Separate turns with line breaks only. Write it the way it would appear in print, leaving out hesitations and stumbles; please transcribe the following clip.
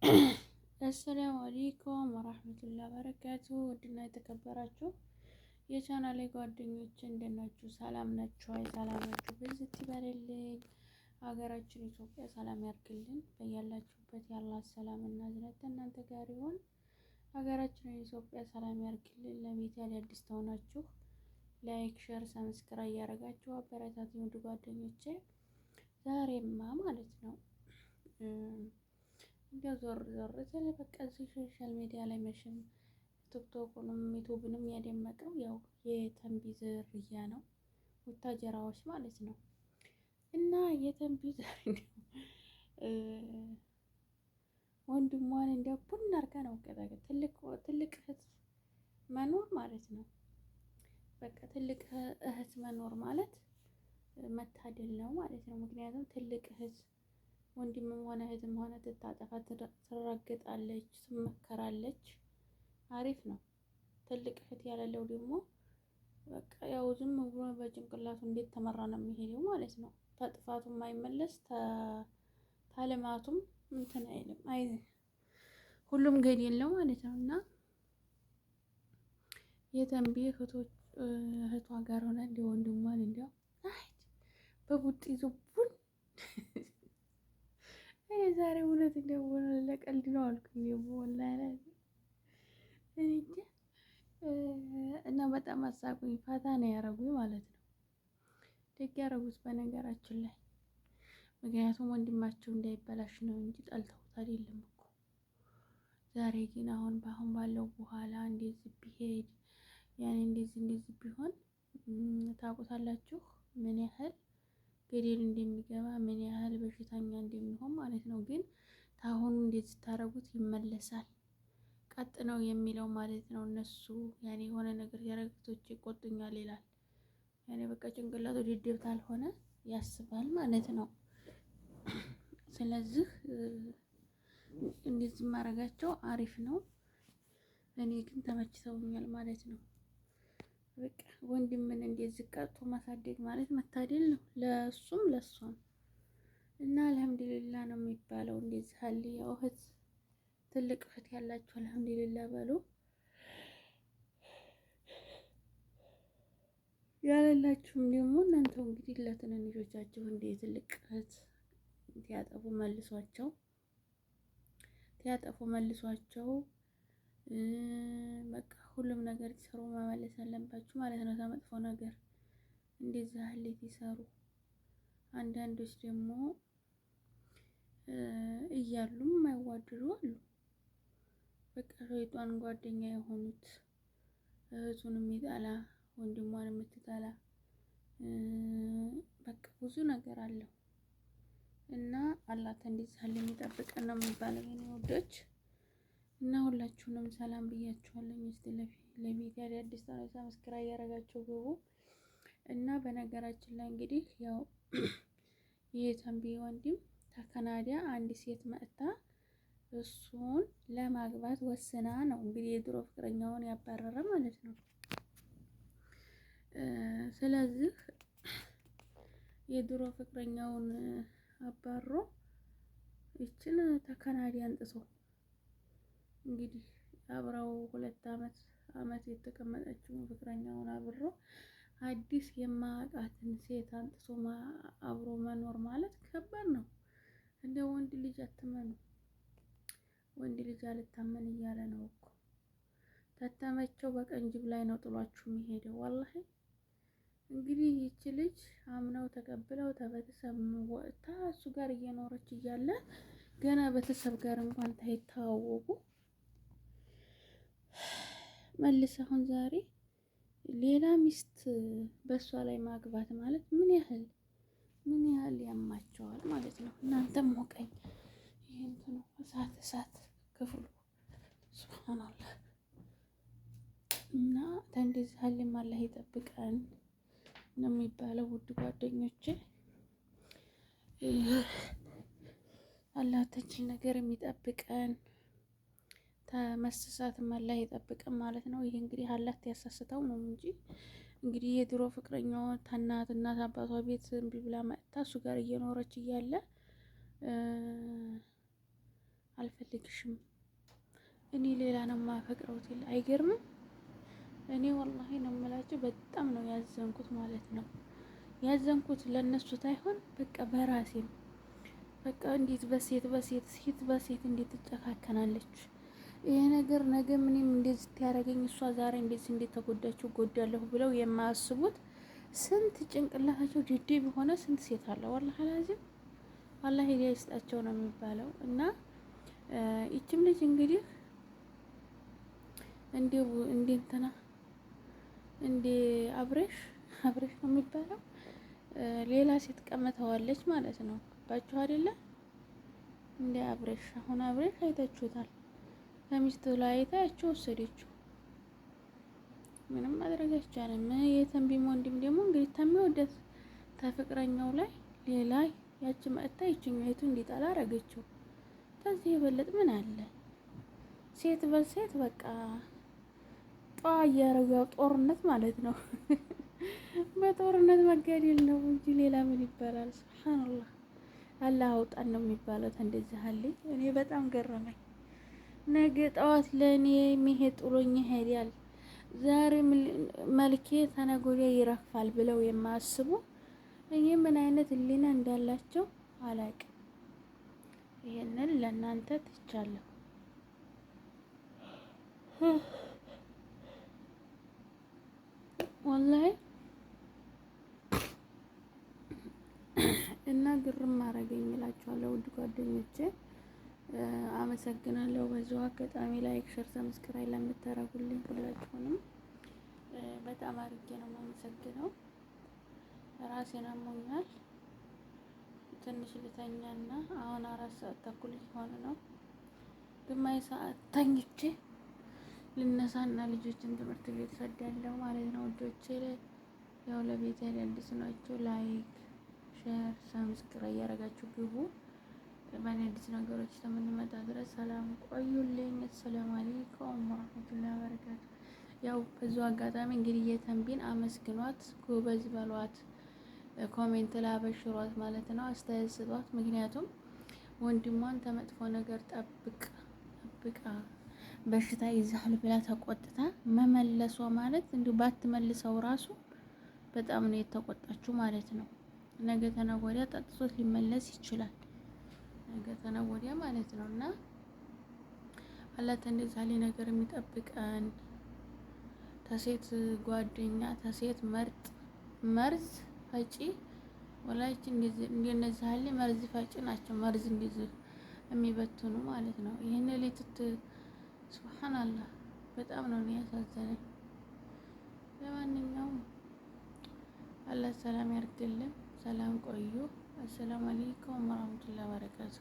አሰላሙ አለይኩም ወራህመቱላሂ ወበረካቱ። ውድና የተከበራችሁ የቻናሌ ጓደኞች እንደት ናችሁ? ሰላም ናችሁ? ሰላማችሁ ብዝት ይበልልኝ። ሀገራችን ኢትዮጵያ ሰላም ያርግልን። በያላችሁበት የአላህ ሰላም እና እዝነት እናንተ ጋር ይሁን። ሀገራችን ኢትዮጵያ ሰላም ያርግልን። ለቤት አዲስ ተሆናችሁ ላይክ፣ ሼር፣ ሰብስክራይብ እያደረጋችሁ አበረታቱኝ ውድ ጓደኞቼ። ዛሬማ ማለት ነው እንዲያው ዞር ስለ በቃ እዚህ ሶሻል ሚዲያ ላይ መቼም ቲክቶክንም ዩቲዩብንም ያደመቀው ያው የተንቢ ዝርያ ነው፣ ወታጀራዎች ማለት ነው። እና የተንቢ ዝርያ ወንድሟን እንዲያው ቡን አድርጋ ነው ቀጠቀጥ ትልቅ እህት መኖር ማለት ነው። በቃ ትልቅ እህት መኖር ማለት መታደል ነው ማለት ነው። ምክንያቱም ትልቅ እህት ወንድምም ሆነ እህትም ሆነ ትታጠፋ ትረግጣለች፣ ትመከራለች። አሪፍ ነው። ትልቅ እህት ያለለው ደግሞ በቃ ያው ዝም ብሎ በጭንቅላቱ እንዴት ተመራ ነው የሚሄደው ማለት ነው። ተጥፋቱም አይመለስ ታለማቱም እንትን አይልም። ሁሉም ገደል ነው ማለት ነው። እና የተንቢ እህቷ ጋር ሆነ እንደ ወንድሟን እንዲያው በቡጢ ዙቡን ዛሬ እውነት እንደሆነ ለቀልድ ነው አልኩኝ ወላሂ እና በጣም አሳቁኝ። ፋታ ነው ያረጉኝ ማለት ነው። ደግ ያረጉት በነገራችን ላይ ምክንያቱም ወንድማቸው እንዳይበላሽ ነው እንጂ ጠልተውት አይደለም እኮ። ዛሬ ግን አሁን ባለው በኋላ እንደዚህ ቢሄድ ያኔ እንደዚህ ቢሆን ታውቁታላችሁ ምን ያህል ገደል እንደሚገባ ምን ያህል በሽተኛ እንደሚሆን ማለት ነው። ግን ታሁኑ እንደዚህ ታረጉት ይመለሳል ቀጥ ነው የሚለው ማለት ነው። እነሱ ያኔ የሆነ ነገር ያረግቶች ይቆጡኛል ይላል። ያኔ በቃ ጭንቅላቱ ድድብ ካልሆነ ያስባል ማለት ነው። ስለዚህ እንደዚህ ማረጋቸው አሪፍ ነው። እኔ ግን ተመችተውኛል ማለት ነው። በቃ ወንድምን እንደዚህ ቀጥቶ ማሳደግ ማለት መታደል ነው ለሱም ለሷም። እና አልሐምዱሊላህ ነው የሚባለው። እንደዚህ አለ ያው እህት ትልቅ እህት ያላችሁ አልሐምዱሊላህ በሉ። ያለላችሁም ደግሞ እናንተው እንግዲህ ለትንንሾቻችሁ እንደ ትልቅ እህት ያጠፉ መልሷቸው በቃ ሁሉም ነገር ሲሰሩ መመለስ አለባችሁ ማለት ነው። ተመጥፎ ነገር እንደዛ ህሊት ይሰሩ። አንዳንዶች ደግሞ እያሉም የማይዋደዱ አሉ። በቃ ሸይጧን ጓደኛ የሆኑት እህቱን የሚጠላ ወንድሟን የምትጠላ በቃ ብዙ ነገር አለው። እና አላህ እንደዚህ ያለ የሚጠብቀን ነው የሚባለው የኔ ወዶች። እና ሁላችሁንም ሰላም ብያችኋለሁ። እስቲ ለቤት አዲስ ሰብስክራይብ ያደረጋችሁ ግቡ። እና በነገራችን ላይ እንግዲህ ያው የተንቢ ወንድም ከካናዳ አንድ ሴት መጥታ እሱን ለማግባት ወስና ነው እንግዲህ የድሮ ፍቅረኛውን ያባረረ ማለት ነው። ስለዚህ የድሮ ፍቅረኛውን አባሮ ይችን ተካናዲ አንጥሶ እንግዲህ አብረው 2 አመት የተቀመጠችውን ፍቅረኛውን አብሮ አዲስ የማያውቃትን ሴት አንጥሶ አብሮ መኖር ማለት ከባድ ነው። እንደ ወንድ ልጅ አትመኑ። ወንድ ልጅ አልታመን እያለ ነው እኮ። ተተመቸው በቀንጅብ ላይ ነው ጥሏችሁ የሚሄደው ወላሂ። እንግዲህ ይቺ ልጅ አምናው ተቀብለው ተበተሰብ ወጥታ እሱ ጋር እየኖረች እያለ ገና ቤተሰብ ጋር እንኳን ታይተዋወቁ መልስ አሁን ዛሬ ሌላ ሚስት በሷ ላይ ማግባት ማለት ምን ያህል ያማቸዋል ማለት ነው። እናንተም ሞቀኝ ይሄን ነው እሳት ክፍሉ ሱብሃንአላህ። እና እንደዚህ ሀሊም አላህ ይጠብቀን ነው የሚባለው ውድ ጓደኞቼ። አላህ ተችል ነገር የሚጠብቀን ተመሰሳትም አላህ ይጠብቀን ማለት ነው። ይሄ እንግዲህ አላህ ያሳስተው ነው እንጂ እንግዲህ የድሮ ፍቅረኛው እናትና አባቷ ቤት እምቢ ብላ መጥታ እሱ ጋር እየኖረች እያለ አልፈልግሽም፣ እኔ ሌላ ነው የማፈቅረው ሲል አይገርምም? እኔ ወላሂ ነው የምላቸው በጣም ነው ያዘንኩት ማለት ነው። ያዘንኩት ለነሱ ሳይሆን በቃ በራሴ ነው። በቃ እንዴት ሴት በሴት እንዴት ትጨካከናለች? ይሄ ነገር ነገ ምንም እንደዚህ ያደረገኝ እሷ ዛሬ እንደዚህ እንዴት ተጎዳችሁ ጎዳለሁ ብለው የማያስቡት ስንት ጭንቅላታቸው ድዴ ቢሆነ ስንት ሴት አለ። ወላሂ ላዚም አላህ ሂዳያ ይስጣቸው ነው የሚባለው። እና ይችም ልጅ እንግዲህ እንትና እንደ አብሬሽ ነው የሚባለው ሌላ ሴት ቀምተዋለች ማለት ነው። ባችሁ አይደለ እንደ አብሬሽ አሁን አብሬሽ አይታችሁታል። ከሚስቱ ላይ አይታችሁ ወሰደችው። ምንም ማድረግ አይቻልም። የተንቢም ወንድም ደግሞ እንግዲህ ተሚወደት ተፍቅረኛው ላይ ሌላ ያቺ መጥታ ይችኛይቱ እንዲጠላ አረገችው። ከዚህ የበለጥ ምን አለ? ሴት በሴት በቃ ጧ እያረገው ጦርነት ማለት ነው። በጦርነት መጋደል ነው እንጂ ሌላ ምን ይባላል? ሱብሃንአላህ አላህ አውጣን ነው የሚባለው። እንደዚህ አለ። እኔ በጣም ገረመኝ። ነገ ጠዋት ለእኔ የሚሄድ ጥሎኝ ይሄዳል፣ ዛሬ መልኬ ተነገ ወዲያ ይረግፋል ብለው የማያስቡ እኔ ምን አይነት ህሊና እንዳላቸው አላውቅም። ይሄንን ለእናንተ ትቻለሁ። ወላሂ እና ግርም አረገኝ እላችኋለሁ ውድ ጓደኞቼ። አመሰግናለሁ። በዚሁ አጋጣሚ ላይክ፣ ሼር፣ ሰብስክራይብ ለምታረጉልኝ ሁላችሁንም በጣም አድርጌ ነው የማመሰግነው። ራሴን አሞኛል። ትንሽ ልተኛና አሁን 4:30 ሊሆን ነው። ግማሽ ሰዓት ተኝቼ ልነሳና ልጆችን ትምህርት ቤት ሰዳለሁ ማለት ነው ውዶቼ። ያው ለቤት አዲስ ናችሁ፣ ላይክ፣ ሼር፣ ሰብስክራይብ እያደረጋችሁ ግቡ። በአዲስ ነገሮች እስከምንመጣ ድረስ ሰላም ቆዩልኝ። አሰላሙ አለይኩም ወራህመቱላሂ ወበረካቱ። ያው በዚሁ አጋጣሚ እንግዲህ የተንቢን አመስግኗት፣ ጎበዝ በሏት፣ ኮሜንት ላይ አበሽሯት ማለት ነው። አስተያየት ስጧት። ምክንያቱም ወንድሟን ተመጥፎ ነገር ጠብቃ በሽታ ይዛል ብላ ተቆጥታ መመለሷ ማለት እንዲሁ ባትመልሰው ራሱ በጣም ነው የተቆጣችው ማለት ነው። ነገ ተነገ ወዲያ ጠጥቶት ሊመለስ ይችላል። ነገ ተነገ ወዲያ ማለት ነው። እና አላህ እንደዚህ ያለ ነገር የሚጠብቀን ተሴት ጓደኛ ተሴት መርዝ ፈጪ ወላጅ እንደነዚህ ያለ መርዝ ፈጪ ናቸው። መርዝ እንደዚህ የሚበትኑ ማለት ነው። ይሄን ለይት ሱብሃንአላህ በጣም ነው ያሳዘነኝ። ለማንኛውም አላህ ሰላም ያርግልን። ሰላም ቆዩ። አሰላሙ አለይኩም ወራህመቱላሂ ወበረካቱ።